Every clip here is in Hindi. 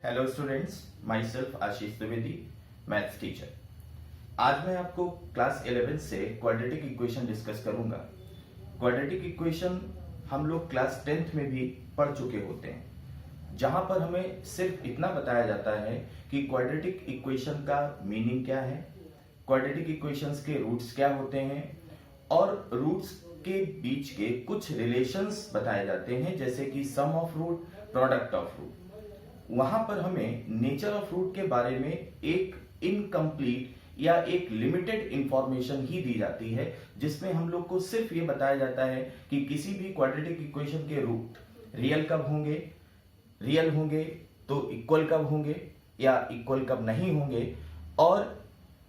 Hello students, my self Ashish Dwivedi, maths teacher. आज मैं आपको क्लास 11 से क्वाड्रेटिक इक्वेशन डिस्कस करूंगा। क्वाड्रेटिक इक्वेशन हम लोग क्लास 10th में भी पढ़ चुके होते हैं, जहां पर हमें सिर्फ इतना बताया जाता है कि क्वाड्रेटिक इक्वेशन का मीनिंग क्या है, क्वाड्रेटिक इक्वेशंस के रूट्स क्या होते हैं और रूट्स के बीच के कुछ रिलेशंस बताए जाते हैं, जैसे कि sum of root, product of root. वहां पर हमें नेचर ऑफ रूट के बारे में एक इनकम्प्लीट या एक लिमिटेड इंफॉर्मेशन ही दी जाती है, जिसमें हम लोग को सिर्फ ये बताया जाता है कि किसी भी क्वाड्रेटिक इक्वेशन के रूट रियल कब होंगे, रियल होंगे तो इक्वल कब होंगे या इक्वल कब नहीं होंगे, और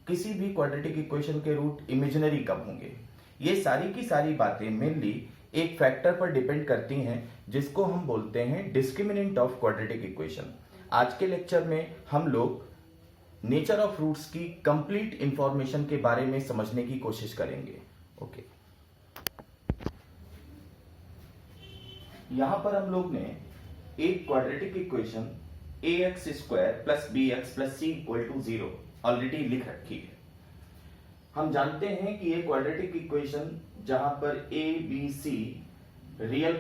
किसी भी क्वाड्रेटिक इक्वेशन के रूट इमेजिनरी कब होंगे। ये सारी की सारी बातें मेनली एक फैक्टर पर डिपेंड करती हैं, जिसको हम बोलते हैं डिस्क्रिमिनेंट ऑफ क्वाड्रेटिक इक्वेशन। आज के लेक्चर में हम लोग नेचर ऑफ रूट्स की कंप्लीट इंफॉर्मेशन के बारे में समझने की कोशिश करेंगे। ओके, यहां पर हम लोग ने एक quadratic equation ax square plus bx plus c equal to 0 already लिख रखी है। हम जानते हैं कि ये क्वाड्रेटिक इक्वेशन जहां पर a b c real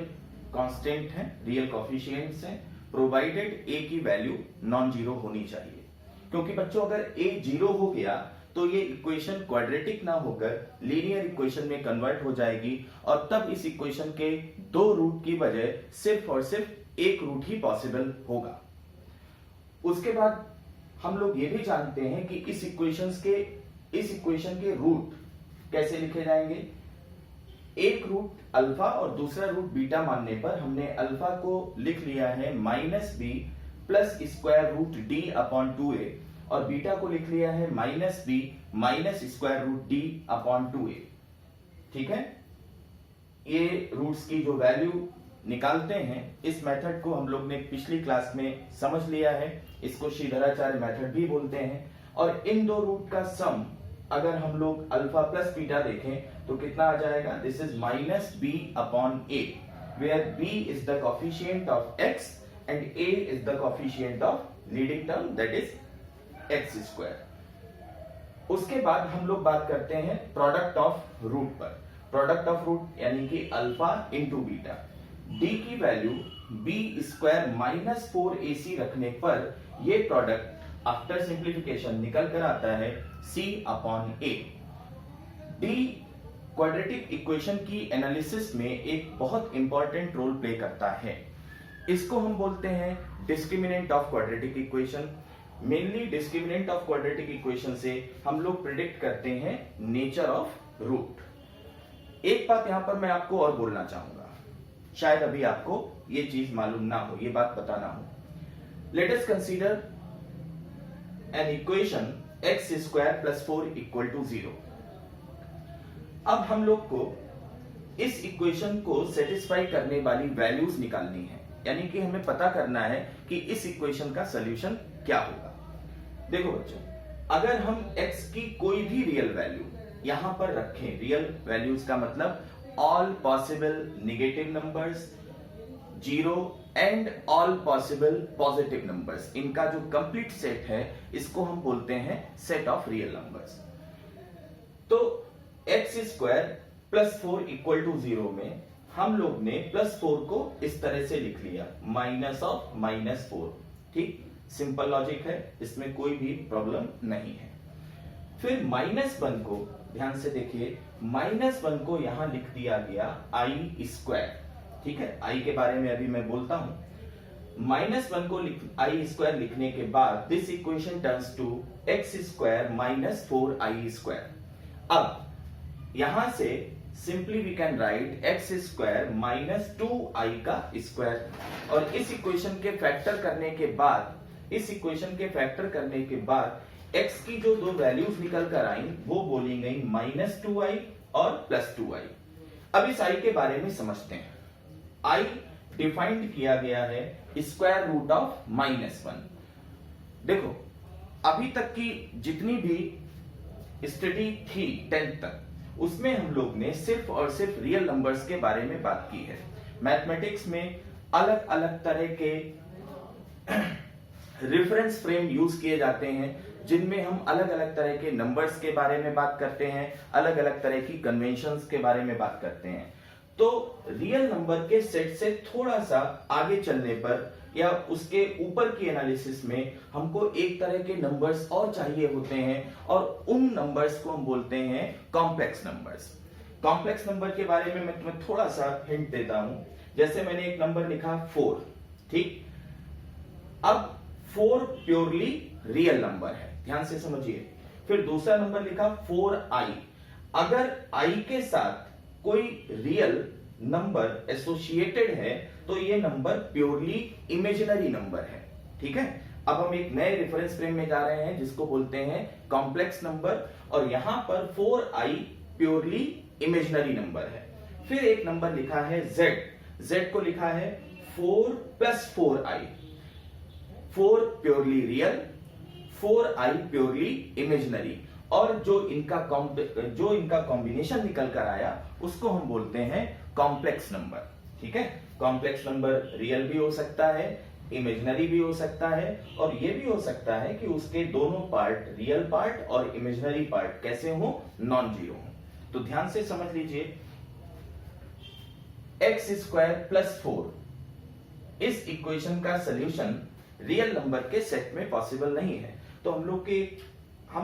constant हैं, रियल कोफिशिएंट्स हैं, प्रोवाइडेड a की वैल्यू नॉन जीरो होनी चाहिए। क्योंकि बच्चों अगर a जीरो हो गया तो ये इक्वेशन क्वाड्रेटिक ना होकर लीनियर इक्वेशन में कन्वर्ट हो जाएगी, और तब इस इक्वेशन के दो रूट की बजाय सिर्फ और सिर्फ एक रूट ही पॉसिबल होगा। उसके बाद हम लोग ये भी जानते हैं कि इस इक्वेशन के रूट कैसे लिखे जाएंगे। एक रूट अल्फा और दूसरा रूट बीटा मानने पर हमने अल्फा को लिख लिया है minus B plus square root D upon 2a, और बीटा को लिख लिया है minus B minus square root D upon 2a। ठीक है, ये रूट्स की जो वैल्यू निकालते हैं, इस मेथड को हम लोग ने पिछली क्लास में समझ लिया है। इसको श्रीधराचार्य मेथड भी बोलते हैं। और इन दो रूट का सम अगर हम लोग अल्फा प्लस बीटा देखें तो कितना आ जाएगा। This is minus B upon A, where B is the coefficient of X and A is the coefficient of leading term, that is X square. उसके बाद हम लोग बात करते हैं प्रोडक्ट ऑफ रूट पर। प्रोडक्ट ऑफ रूट यानी कि अल्फा इंटू बीटा। डी की value B square minus 4ac रखने पर ये प्रोडक्ट आफ्टर सिंप्लीफिकेशन निकल कर आता है c upon a। D quadratic equation की एनालिसिस में एक बहुत इंपॉर्टेंट रोल प्ले करता है। इसको हम बोलते हैं discriminant of quadratic equation. Mainly discriminant of quadratic equation से हम लोग प्रिडिक्ट करते हैं नेचर ऑफ रूट। एक बात यहां पर मैं आपको और बोलना चाहूंगा, शायद अभी आपको ये चीज मालूम ना हो, ये बात पता ना हो। Let us consider an equation X square plus 4 equal to 0। अब हम लोग को इस इक्वेशन को सेटिस्फाई करने वाली वैल्यूज निकालनी है, यानी कि हमें पता करना है कि इस इक्वेशन का सॉल्यूशन क्या होगा। देखो बच्चों, अगर हम x की कोई भी रियल वैल्यू यहां पर रखें, रियल वैल्यूज का मतलब all possible negative numbers, zero and all possible positive numbers, इनका जो कंप्लीट सेट है इसको हम बोलते हैं सेट ऑफ रियल नंबर्स। तो X square plus 4 equal to 0 में हम लोग ने प्लस 4 को इस तरह से लिख लिया, माइनस ऑफ माइनस 4। ठीक, सिंपल लॉजिक है, इसमें कोई भी प्रॉब्लम नहीं है। फिर माइनस 1 को ध्यान से देखिए, माइनस 1 को यहां लिख दिया गया आई स्क्वायर। ठीक है, आई के बारे में अभी मैं बोलता हूं। माइनस 1 को आई स्क्वायर लिखने के बाद this equation turns to X square minus 4i square. अब यहां से simply we can write X square minus 2i का स्क्वायर, और इस इक्वेशन के फैक्टर करने के बाद x की जो दो वैल्यूज निकल कर आई वो बोली गई माइनस 2i और प्लस 2i। अब इस i के बारे में समझते हैं। i डिफाइंड किया गया है स्क्वायर रूट ऑफ माइनस 1। देखो, अभी तक की जितनी भी स्टडी थी 10th तक, उसमें हम लोग ने सिर्फ और सिर्फ रियल नंबर्स के बारे में बात की है। मैथमेटिक्स में अलग अलग तरह के रेफरेंस फ्रेम यूज किए जाते हैं जिनमें हम अलग अलग तरह के नंबर्स के बारे में बात करते हैं, अलग अलग तरह की कन्वेंशंस के बारे में बात करते हैं। तो रियल नंबर के सेट से थोड़ा सा आगे चलने पर या उसके ऊपर की एनालिसिस में हमको एक तरह के नंबर्स और चाहिए होते हैं, और उन नंबर्स को हम बोलते हैं कॉम्प्लेक्स नंबर्स। कॉम्प्लेक्स नंबर के बारे में मैं तुम्हें थोड़ा सा हिंट देता हूं। जैसे मैंने एक नंबर लिखा 4, ठीक। अब 4 प्योरली रियल नंबर है, ध्यान से समझिए। फिर दूसरा नंबर लिखा 4i। अगर i के साथ कोई रियल नंबर एसोसिएटेड है तो ये नंबर प्योरली इमेजिनरी नंबर है, ठीक है। अब हम एक नए रेफरेंस फ्रेम में जा रहे हैं जिसको बोलते हैं कॉम्प्लेक्स नंबर, और यहां पर 4i प्योरली इमेजिनरी नंबर है। फिर एक नंबर लिखा है z को लिखा है 4 + 4i। 4 purely real, 4i purely imaginary, और जो इनका कॉम्बिनेशन निकल कर आया उसको हम बोलते हैं कॉम्प्लेक्स नंबर, ठीक है। कॉम्प्लेक्स नंबर रियल भी हो सकता है, इमेजिनरी भी हो सकता है, और ये भी हो सकता है कि उसके दोनों पार्ट, रियल पार्ट और इमेजिनरी पार्ट कैसे हो, नॉन जीरो हो। तो ध्यान से समझ लीजिए, x² + 4 इस इक्वेशन का सॉल्यूशन रियल नंबर के सेट में पॉसिबल नहीं है। तो हम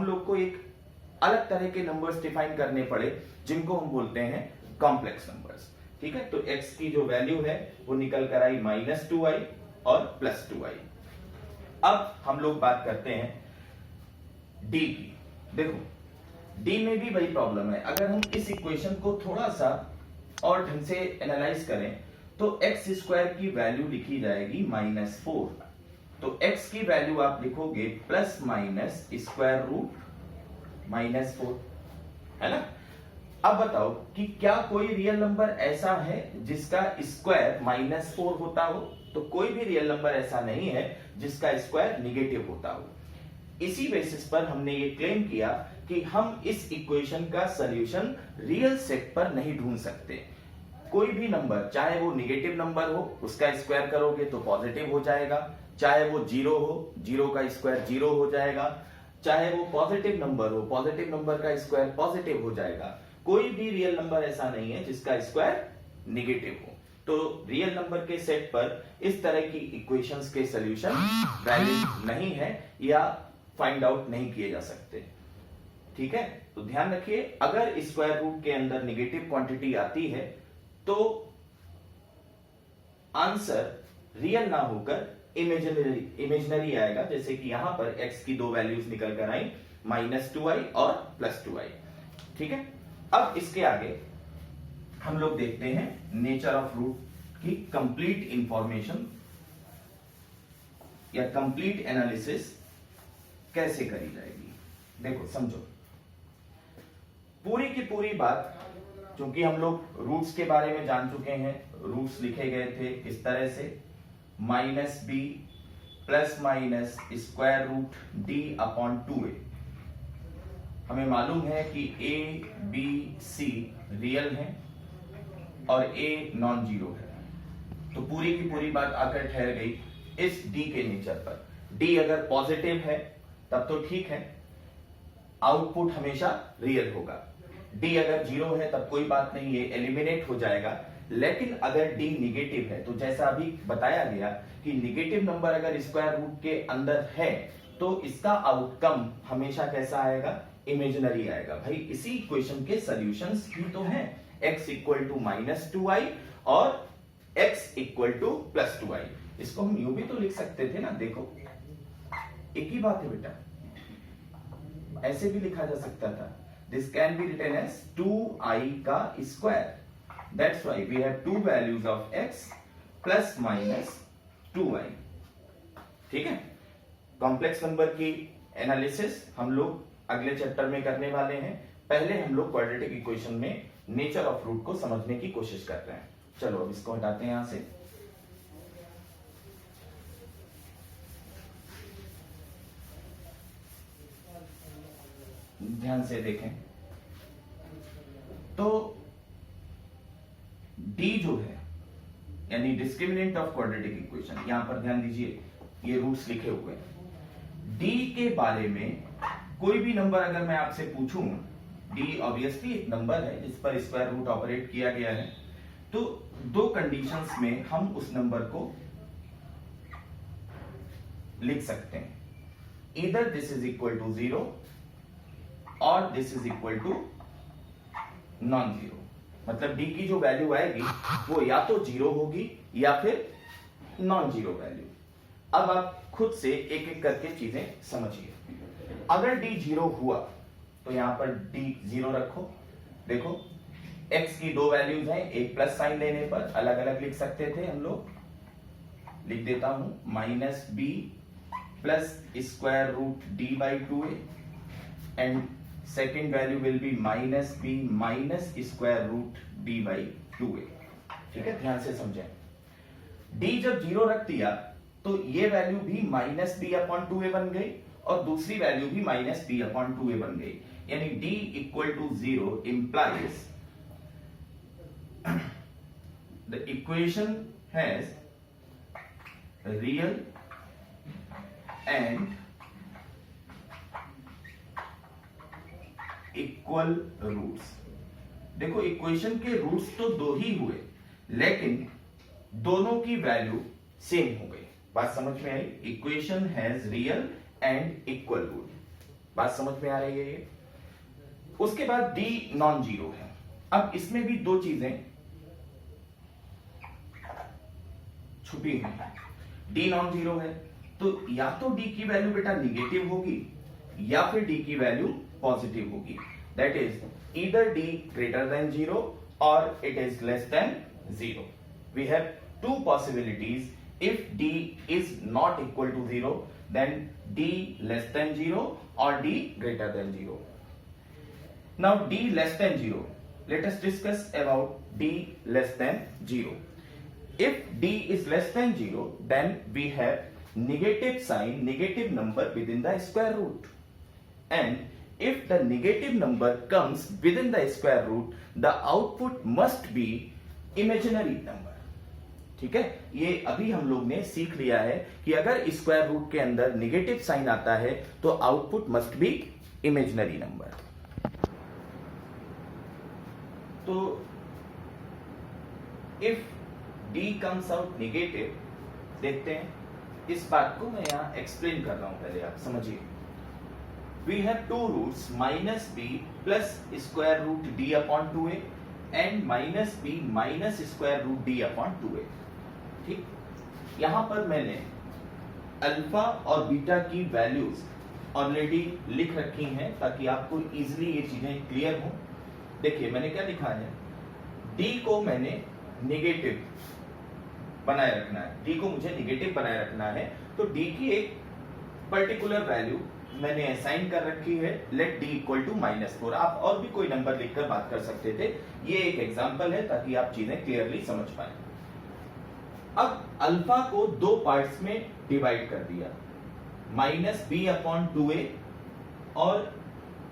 लोग को एक अलग तरह के नंबर्स डिफाइन करने पड़े जिनको हम बोलते हैं कॉम्प्लेक्स नंबर्स, ठीक है। तो x की जो वैल्यू है वो निकल कर आई -2i और +2i। अब हम लोग बात करते हैं d की। देखो d में भी वही प्रॉब्लम है। अगर हम इस इक्वेशन को थोड़ा सा और ढंग से एनालाइज करें तो x² की वैल्यू लिखी जाएगी -4। तो x की वैल्यू आप लिखोगे ±√-4, है ना। अब बताओ कि क्या कोई रियल नंबर ऐसा है जिसका स्क्वायर -4 होता हो? तो कोई भी रियल नंबर ऐसा नहीं है जिसका स्क्वायर निगेटिव होता हो। इसी बेसिस पर हमने ये क्लेम किया कि हम इस इक्वेशन का सॉल्यूशन रियल सेट पर नहीं ढूंढ सकते। कोई भी नंबर, चाहे वो निगेटिव नंबर हो, उसका स्क्वायर करोगे तो पॉजिटिव हो जाएगा, चाहे वो 0 हो, 0 का स्क्वायर 0 हो जाएगा, चाहे वो पॉजिटिव नंबर हो, पॉजिटिव नंबर का स्क्वायर पॉजिटिव हो जाएगा। कोई भी रियल नंबर ऐसा नहीं है जिसका स्क्वायर निगेटिव हो। तो रियल नंबर के सेट पर इस तरह की इक्वेशंस के सॉल्यूशन वैलिड नहीं है या फाइंड आउट नहीं किए जा सकते, ठीक है। तो ध्यान रखिए, अगर स्क्वायर रूट के अंदर निगेटिव क्वांटिटी आती है तो आंसर रियल ना होकर इमेजिनरी आएगा। जैसे कि यहां पर x की दो वैल्यूज निकल कर आई, -2i और +2i, ठीक है। अब इसके आगे हम लोग देखते हैं नेचर ऑफ रूट की कंप्लीट इंफॉर्मेशन या कंप्लीट एनालिसिस कैसे करी जाएगी। देखो समझो, पूरी की पूरी बात, क्योंकि हम लोग रूट्स के बारे में जान चुके हैं, रूट्स लिखे गए थे इस तरह से -b ± √d/2a। हमें मालूम है कि a, b, c रियल है और a नॉन जीरो है। तो पूरी की पूरी बात आकर ठहर गई इस d के नेचर पर। d अगर पॉजिटिव है तब तो ठीक है, आउटपुट हमेशा रियल होगा। d अगर 0 है तब कोई बात नहीं, ये एलिमिनेट हो जाएगा। लेकिन अगर d निगेटिव है तो जैसा अभी बताया गया कि निगेटिव नंबर अगर स्क्वायर रूट के अंदर है तो इसका आउटकम हमेशा कैसा आएगा, इमेजिनरी आएगा। भाई इसी इक्वेशन के सॉल्यूशंस ही तो हैं, x = -2i और x = +2i। इसको हम यूं भी तो लिख सकते थे ना, देखो एक ही बात है बेटा, ऐसे भी लिखा जा सकता था। This can be written as 2i का square. That's why we have two values of x ±2i, ठीक है। कॉम्प्लेक्स नंबर की एनालिसिस हम लोग अगले चैप्टर में करने वाले हैं। पहले हम लोग क्वाड्रेटिक इक्वेशन में नेचर ऑफ रूट को समझने की कोशिश कर रहे हैं। चलो अब इसको हटाते हैं यहां से। ध्यान से देखें तो d जो है यानी डिस्क्रिमिनेंट ऑफ क्वाड्रेटिक इक्वेशन, यहां पर ध्यान दीजिए ये रूट्स लिखे हुए हैं। डी के बारे में कोई भी नंबर अगर मैं आपसे पूछूं, डी ऑब्वियसली एक नंबर है जिस पर स्क्वायर रूट ऑपरेट किया गया है, तो दो कंडीशंस में हम उस नंबर को लिख सकते हैं, इधर दिस इज इक्वल टू 0 और this is equal to non zero. मतलब डी की जो वैल्यू आएगी वो या तो 0 होगी या फिर नॉन जीरो वैल्यू। अब आप खुद से एक एक करके चीजें समझिए। अगर डी 0 हुआ तो यहां पर डी 0 रखो। देखो x की दो वैल्यूज हैं, एक प्लस साइन लेने पर अलग अलग लिख सकते थे हम लोग। लिख देता हूं minus B plus square root D by 2a and second value will be minus B minus square root D by 2a। ठीक है, ध्यान से समझें। डी जब 0 रख दिया तो ये वैल्यू भी माइनस बी अपॉन 2a बन गई और दूसरी वैल्यू भी माइनस बी अपॉन 2a बन गई। यानी D equal to 0 implies the equation has real and equal roots. देखो इक्वेशन के रूट्स तो दो ही हुए लेकिन दोनों की वैल्यू सेम हो गई। बात समझ में आई? Equation has real and equal root. बात समझ में आ रही है ये? उसके बाद डी नॉन जीरो है। अब इसमें भी दो चीजें छुपी हुई हैं। डी नॉन जीरो है तो या तो डी की वैल्यू बेटा निगेटिव होगी या फिर डी की वैल्यू पॉजिटिव होगी। That is either D greater than zero और it is less than zero. We have two possibilities. If d is not equal to 0 then d less than 0 or d greater than 0. Now d less than 0, let us discuss about d less than 0. If d is less than 0 then we have negative sign, negative number within the square root, and if the negative number comes within the square root the output must be imaginary number. ठीक है, ये अभी हम लोग ने सीख लिया है कि अगर स्क्वायर रूट के अंदर नेगेटिव साइन आता है तो output must be imaginary number. तो if D comes out negative, देखते हैं इस बात को मैं यहां एक्सप्लेन कर रहा हूं, पहले आप समझिए। We have two roots minus B plus square root D upon 2a and minus B minus square root D upon 2a। ठीक, यहां पर मैंने अल्फा और बीटा की वैल्यूज ऑलरेडी लिख रखी हैं ताकि आपको इजीली ये चीजें क्लियर हो। देखिए मैंने क्या लिखा है, डी को मैंने नेगेटिव बनाए रखना है, डी को मुझे नेगेटिव बनाए रखना है तो डी की एक पर्टिकुलर वैल्यू मैंने असाइन कर रखी है, लेट डी इक्वल टू -4। आप और भी कोई नंबर लिखकर बात कर सकते थे, ये एक एग्जांपल है ताकि आप चीजें क्लियरली समझ पाए। अब अल्फा को दो पार्ट्स में डिवाइड कर दिया, माइनस बी अपॉन 2a और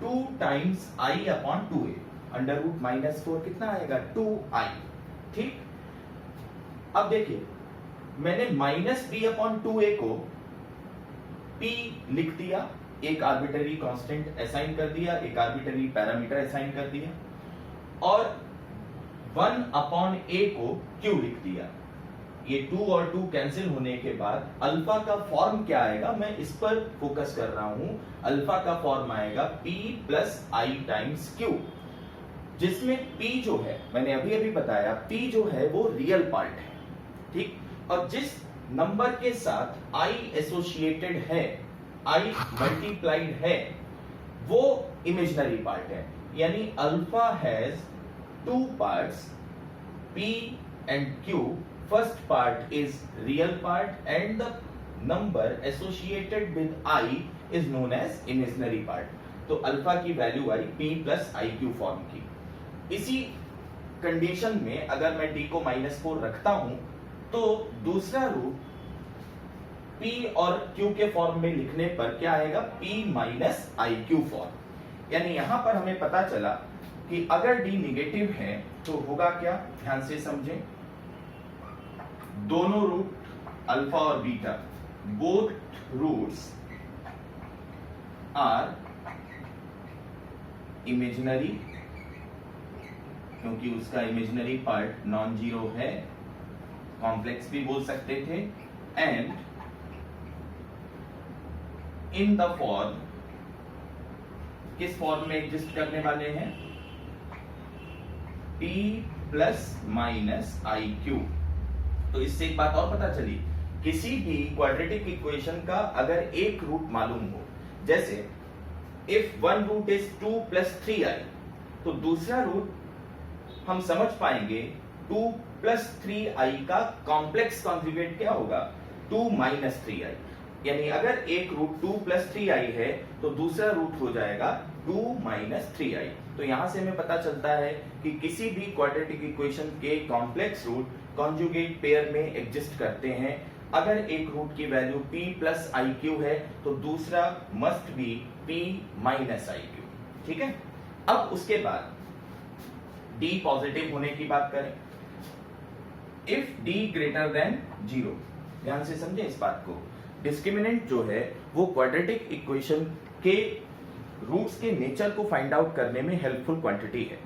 2 times I upon 2a। Under root -4 कितना आएगा? 2i। ठीक, अब देखिए मैंने माइनस बी अपॉन 2a को p लिख दिया, एक आर्बिटरी कांस्टेंट असाइन कर दिया, एक आर्बिटरी पैरामीटर असाइन कर दिया, और 1 अपॉन a को q लिख दिया। ये 2 और 2 कैंसिल होने के बाद अल्फा का फॉर्म क्या आएगा, मैं इस पर फोकस कर रहा हूं। अल्फा का फॉर्म आएगा p प्लस आई टाइम्स q, जिसमें p जो है मैंने अभी अभी बताया, p जो है वो रियल पार्ट है। ठीक, और जिस नंबर के साथ i एसोसिएटेड है, i मल्टीप्लाइड है, वो इमेजिनरी पार्ट है। यानी alpha has 2 parts p and q। First part is real part and the number associated with I is known as imaginary part. तो अल्फा की value I p plus I Q form की। इसी कंडीशन में अगर मैं d को -4 रखता हूं तो दूसरा रूट p और q के फॉर्म में लिखने पर क्या आएगा? p minus I Q form. यानी यहां पर हमें पता चला कि अगर d निगेटिव है तो होगा क्या, ध्यान से समझें। दोनों रूट अल्फा और beta both roots are imaginary, क्योंकि उसका इमेजिनरी पार्ट नॉन जीरो है, कॉम्प्लेक्स भी बोल सकते थे, एंड इन द फॉर्म, किस फॉर्म में एग्जिस्ट करने वाले हैं, p plus minus I Q. तो इससे एक बात और पता चली, किसी भी क्वाड्रेटिक इक्वेशन का अगर एक रूट मालूम हो, जैसे if one root is 2 plus 3i, तो दूसरा रूट हम समझ पाएंगे 2 प्लस 3i का कॉम्प्लेक्स कॉन्जुगेट क्या होगा, 2 माइनस 3i। यानी अगर एक रूट 2 प्लस 3i है तो दूसरा रूट हो जाएगा 2 माइनस 3i। तो यहां से हमें पता चलता है कि किसी भी क्वाड्रेटिक इक्वेशन के कॉम्प्लेक्स रूट कॉन्जुगेट पेयर में एग्जिस्ट करते हैं। अगर एक रूट की value p plus I Q है तो दूसरा must be p minus I Q. ठीक है, अब उसके बाद d पॉजिटिव होने की बात करें, इफ d ग्रेटर देन 0, ध्यान से समझे इस बात को। डिस्क्रिमिनेंट जो है वो क्वाड्रेटिक इक्वेशन के रूट्स के नेचर को फाइंड आउट करने में हेल्पफुल क्वांटिटी है।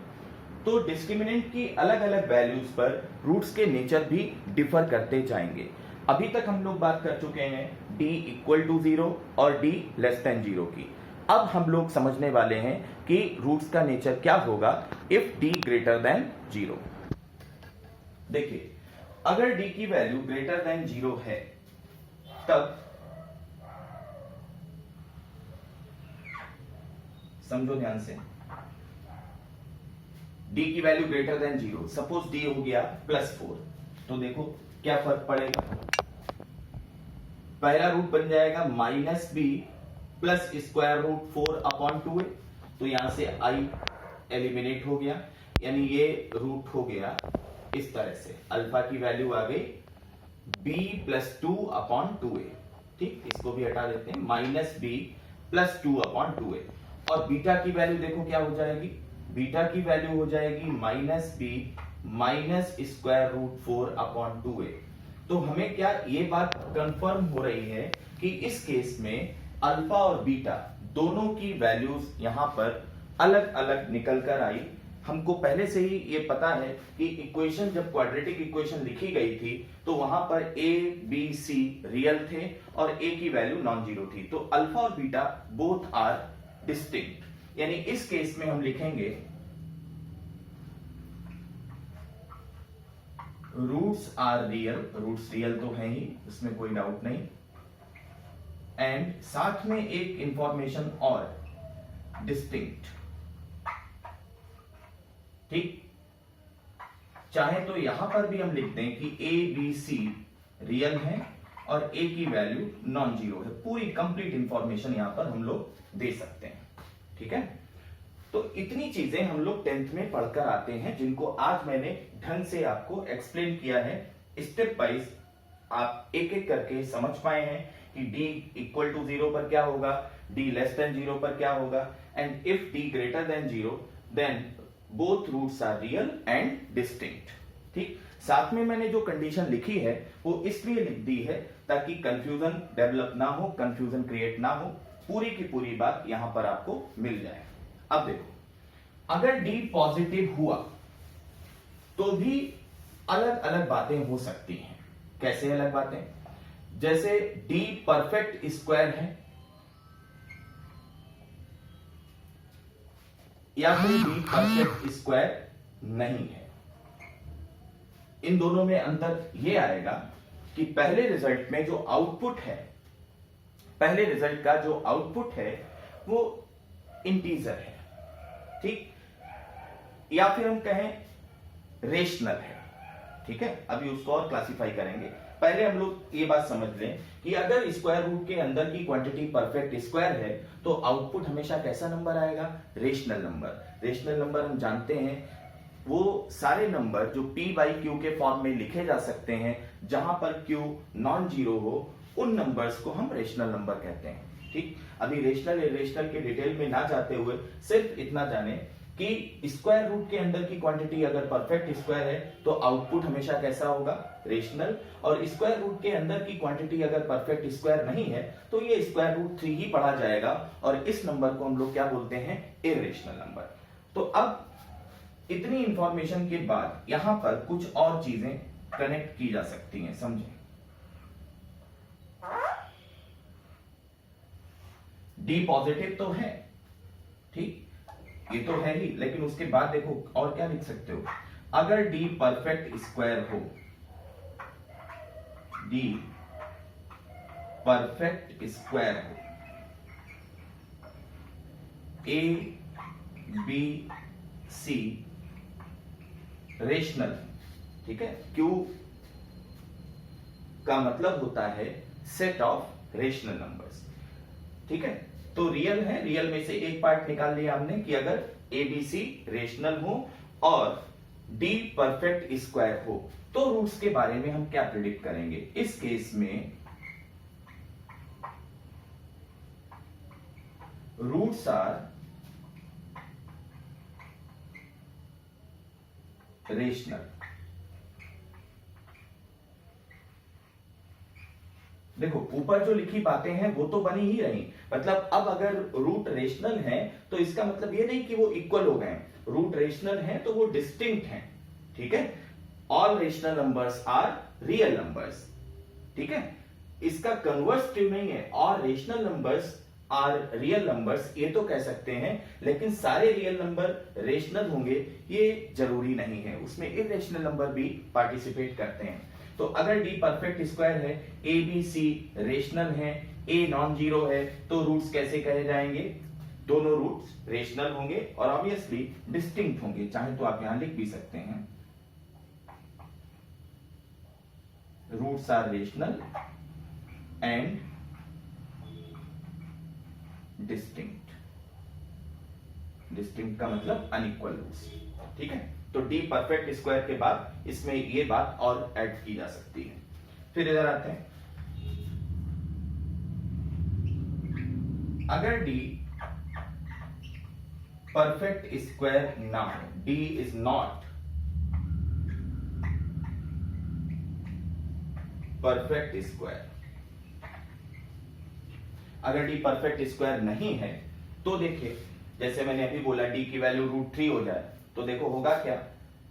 तो डिस्क्रिमिनेंट की अलग अलग वैल्यूज पर रूट्स के नेचर भी डिफर करते जाएंगे। अभी तक हम लोग बात कर चुके हैं d इक्वल टू 0 और d लेस देन 0 की। अब हम लोग समझने वाले हैं कि रूट्स का नेचर क्या होगा इफ d ग्रेटर देन 0। देखिए, अगर d की वैल्यू ग्रेटर देन 0 है तब समझो ध्यान से, d की value greater than 0, suppose d हो गया +4, तो देखो क्या फर्क पड़ेगा, पहला रूट बन जाएगा minus B plus square root 4 upon 2a। तो यहां से i एलिमिनेट हो गया, यानी ये रूट हो गया इस तरह से, अल्फा की वैल्यू आ गई b प्लस 2 अपॉन 2a। ठीक, इसको भी हटा देते हैं, minus B plus 2 upon 2a। और बीटा की वैल्यू देखो क्या हो जाएगी, बीटा की वैल्यू हो जाएगी minus B minus square root 4 upon 2a। तो हमें क्या ये बात कंफर्म हो रही है कि इस केस में अल्फा और बीटा दोनों की वैल्यूज यहां पर अलग अलग निकल कर आई। हमको पहले से ही ये पता है कि इक्वेशन जब क्वाड्रेटिक इक्वेशन लिखी गई थी तो वहां पर a b c रियल थे और a की वैल्यू नॉन जीरो थी। तो अल्फा और बीटा बोथ आर डिस्टिंक्ट, यानी इस केस में हम लिखेंगे roots are real, roots real तो है ही, उसमें कोई डाउट नहीं। एंड साथ में एक इंफॉर्मेशन और, डिस्टिंक्ट। ठीक, चाहे तो यहां पर भी हम लिख दें कि a b c रियल है और a की वैल्यू नॉन जीरो है, पूरी कंप्लीट इंफॉर्मेशन यहां पर हम लोग दे सकते हैं। ठीक है, तो इतनी चीजें हम लोग 10th में पढ़कर आते हैं, जिनको आज मैंने ढंग से आपको एक्सप्लेन किया है। स्टेप वाइज आप एक एक करके समझ पाए हैं कि d इक्वल टू 0 पर क्या होगा, d लेस देन 0 पर क्या होगा, and if d greater than 0 then both roots are real and distinct. ठीक, साथ में मैंने जो कंडीशन लिखी है वो इसलिए लिख दी है ताकि कंफ्यूजन डेवलप ना हो, कंफ्यूजन क्रिएट ना हो, पूरी की पूरी बात यहां पर आपको मिल जाए। अब देखो, अगर d पॉजिटिव हुआ तो भी अलग अलग बातें हो सकती हैं। कैसे अलग बातें, जैसे d परफेक्ट स्क्वायर है या फिर d परफेक्ट स्क्वायर नहीं है। इन दोनों में अंतर यह आएगा कि पहले रिजल्ट में जो आउटपुट है, पहले रिजल्ट का जो आउटपुट है वो इंटीजर है, ठीक, या फिर हम कहें रेशनल है। ठीक है, अभी उसको और क्लासिफाई करेंगे। पहले हम लोग ये बात समझ लें कि अगर स्क्वायर रूट के अंदर की क्वांटिटी परफेक्ट स्क्वायर है तो आउटपुट हमेशा कैसा नंबर आएगा, रेशनल नंबर। रेशनल नंबर हम जानते हैं वो सारे नंबर जो p बाई क्यू के फॉर्म में लिखे जा सकते हैं, जहां पर q नॉन जीरो हो, उन नंबर्स को हम रेशनल नंबर कहते हैं। ठीक, अभी रेशनल इरेशनल के डिटेल में ना जाते हुए सिर्फ इतना जाने कि स्क्वायर रूट के अंदर की क्वांटिटी अगर परफेक्ट स्क्वायर है तो आउटपुट हमेशा कैसा होगा, रेशनल, और स्क्वायर रूट के अंदर की क्वांटिटी अगर परफेक्ट स्क्वायर नहीं है तो ये स्क्वायर रूट 3 ही पढ़ा जाएगा और इस नंबर को हम लोग क्या बोलते हैं, इर्रेशनल नंबर। तो अब इतनी इंफॉर्मेशन के बाद यहां पर कुछ और चीजें कनेक्ट की जा सकती हैं, समझें। डी पॉजिटिव तो है, ठीक, ये तो है ही, लेकिन उसके बाद देखो और क्या लिख सकते हो, अगर डी परफेक्ट स्क्वायर हो, डी परफेक्ट स्क्वायर हो, ए बी सी रेशनल, ठीक है, क्यू का मतलब होता है सेट ऑफ रेशनल नंबर्स, ठीक है। तो रियल है, रियल में से एक पार्ट निकाल लिया हमने कि अगर ए बी सी रेशनल हो और डी परफेक्ट स्क्वायर हो तो रूट्स के बारे में हम क्या प्रिडिक्ट करेंगे। इस केस में रूट्स आर रेशनल। देखो ऊपर जो लिखी बातें हैं वो तो बनी ही रही, मतलब अब अगर रूट रेशनल है तो इसका मतलब ये नहीं कि वो इक्वल हो गए, रूट रेशनल है तो वो डिस्टिंक्ट हैं, ठीक है। All rational numbers are real numbers, ठीक है। इसका कन्वर्स क्यों नहीं है, all rational numbers are real numbers, ये तो कह सकते हैं, लेकिन सारे रियल नंबर रेशनल होंगे ये जरूरी नहीं है, उसमें इर्रेशनल नंबर भी पार्टिसिपेट करते हैं। तो अगर डी परफेक्ट स्क्वायर है, ए बी सी रेशनल है, ए नॉन जीरो है, तो रूट्स कैसे कहे जाएंगे, दोनों रूट्स रेशनल होंगे और ऑब्वियसली डिस्टिंक्ट होंगे, चाहे तो आप यहां लिख भी सकते हैं roots are rational and distinct. Distinct का मतलब अनइक्वल रूट्स, ठीक है। तो डी परफेक्ट स्क्वायर के बाद इसमें ये बात और ऐड की जा सकती है। फिर इधर आते हैं, अगर डी परफेक्ट स्क्वायर ना हो, D is not perfect square, अगर डी परफेक्ट स्क्वायर नहीं है तो देखिए जैसे मैंने अभी बोला डी की वैल्यू √3 हो जाए तो देखो होगा क्या,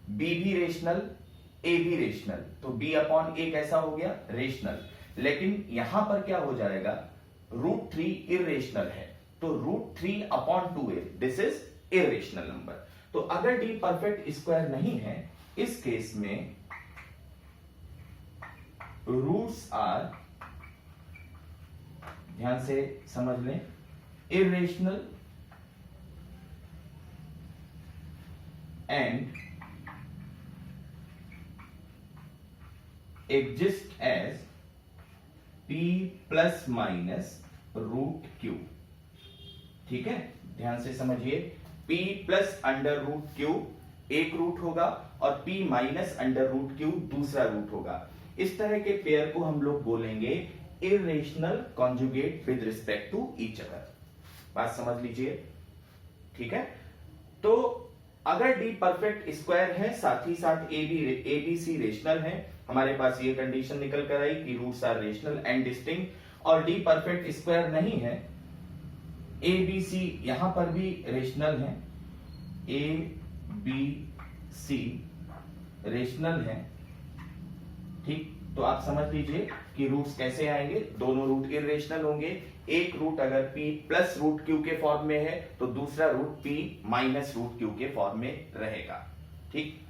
बी भी रेशनल ए भी रेशनल, तो बी अपॉन ए कैसा हो गया, रेशनल। लेकिन यहां पर क्या हो जाएगा, √3 इर्रेशनल है तो √3 upon 2a this is irrational number. तो अगर डी परफेक्ट स्क्वायर नहीं है इस केस में रूट्स आर, ध्यान से समझ लें, irrational and exist as p plus minus √q, ठीक है। ध्यान से समझिए, p प्लस √q एक रूट होगा और p माइनस √q दूसरा रूट होगा। इस तरह के पेयर को हम लोग बोलेंगे irrational conjugate with respect to each other. बात समझ लीजिए, ठीक है। तो अगर डी परफेक्ट स्क्वायर है साथ ही साथ ए बी सी रेशनल है, हमारे पास ये कंडीशन निकल कर आई कि roots are rational and distinct, और डी परफेक्ट स्क्वायर नहीं है, ए बी सी यहां पर भी रेशनल है, ए बी सी रेशनल है, ठीक। तो आप समझ लीजिए कि रूट्स कैसे आएंगे, दोनों रूट इर्रेशनल होंगे, एक रूट अगर p प्लस √q के फॉर्म में है तो दूसरा रूट p माइनस √q के फॉर्म में रहेगा, ठीक।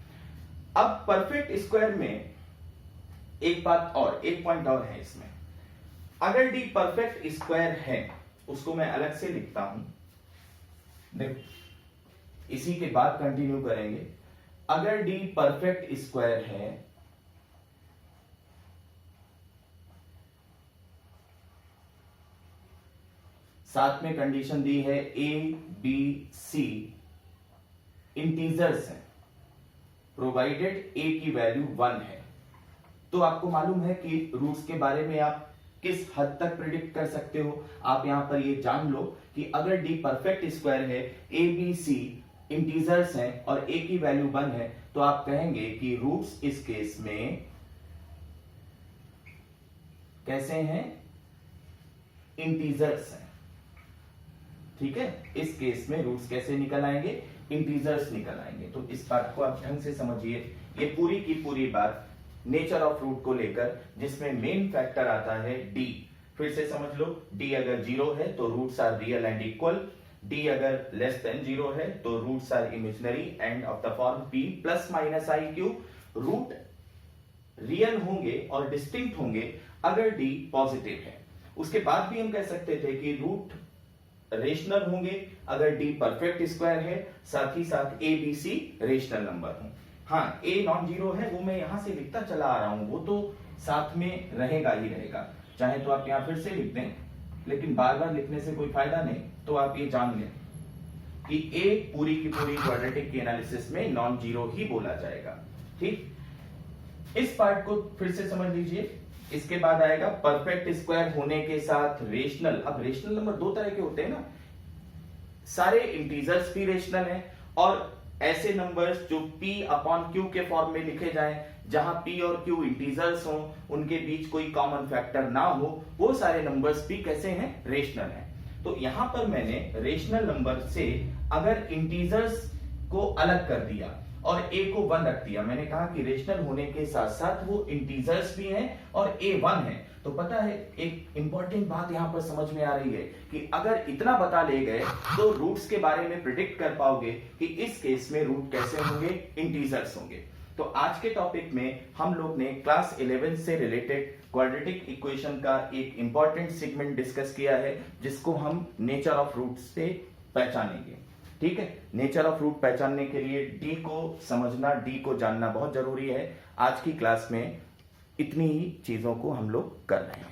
अब परफेक्ट स्क्वायर में एक बात और, एक पॉइंट और है इसमें, अगर d परफेक्ट स्क्वायर है उसको मैं अलग से लिखता हूं, देखो इसी के बाद कंटिन्यू करेंगे। अगर d परफेक्ट स्क्वायर है साथ में कंडीशन दी है ए बी सी इंटीजर्स है, प्रोवाइडेड ए की वैल्यू 1 है, तो आपको मालूम है कि रूट्स के बारे में आप किस हद तक प्रिडिक्ट कर सकते हो। आप यहां पर ये जान लो कि अगर डी परफेक्ट स्क्वायर है, ए बी सी इंटीजर्स हैं और a की वैल्यू 1 है, तो आप कहेंगे कि रूट्स इस केस में कैसे हैं, इंटीजर्स हैं। ठीक है, इस केस में रूट्स कैसे निकल आएंगे, इंटीजर्स निकल आएंगे। तो इस बात को आप ढंग से समझिए। ये पूरी की पूरी बात नेचर ऑफ रूट को लेकर, जिसमें मेन फैक्टर आता है डी। फिर से समझ लो, डी अगर 0 है तो roots are real and equal, D अगर लेस देन 0 है तो roots are imaginary and of the form p plus minus I cube. Root real होंगे और डिस्टिंक्ट होंगे अगर डी पॉजिटिव है। उसके बाद भी हम कह सकते थे कि रूट रेशनल होंगे अगर डी परफेक्ट स्क्वायर है, साथ ही साथ A B C rational number हो। हाँ, ए नॉन जीरो है वो मैं यहां से लिखता चला आ रहा हूं, वो तो साथ में रहेगा ही रहेगा, चाहे तो आप यहां फिर से लिख दें, लेकिन बार बार लिखने से कोई फायदा नहीं। तो आप ये जान लें कि ए पूरी की पूरी क्वाड्रेटिक की एनालिसिस में नॉन जीरो ही बोला जाएगा। ठीक, इस पार्ट को फिर से समझ लीजिए। इसके बाद आएगा परफेक्ट स्क्वायर होने के साथ रेशनल। अब रेशनल नंबर दो तरह के होते हैं ना, सारे इंटीजर्स भी रेशनल हैं और ऐसे नंबर्स जो p अपॉन q के फॉर्म में लिखे जाएं, जहां p और q इंटीजर्स हों, उनके बीच कोई कॉमन फैक्टर ना हो, वो सारे नंबर्स भी कैसे हैं, रेशनल हैं। तो यहां पर मैंने रेशनल नंबर से अगर इंटीजर्स को अलग कर दिया और a को 1 रख दिया, मैंने कहा कि रेशनल होने के साथ साथ वो इंटीजर्स भी हैं और a 1 है, तो पता है एक इंपॉर्टेंट बात यहां पर समझ में आ रही है कि अगर इतना बता ले गए तो रूट्स के बारे में प्रिडिक्ट कर पाओगे कि इस केस में रूट कैसे होंगे, इंटीजर्स होंगे। तो आज के टॉपिक में हम लोग ने क्लास 11 से रिलेटेड क्वाड्रेटिक इक्वेशन का एक इंपॉर्टेंट सेगमेंट डिस्कस किया है, जिसको हम नेचर ऑफ रूट से पहचानेंगे। ठीक है, नेचर ऑफ रूट पहचानने के लिए डी को समझना, डी को जानना बहुत जरूरी है। आज की क्लास में इतनी ही चीजों को हम लोग कर रहे हैं।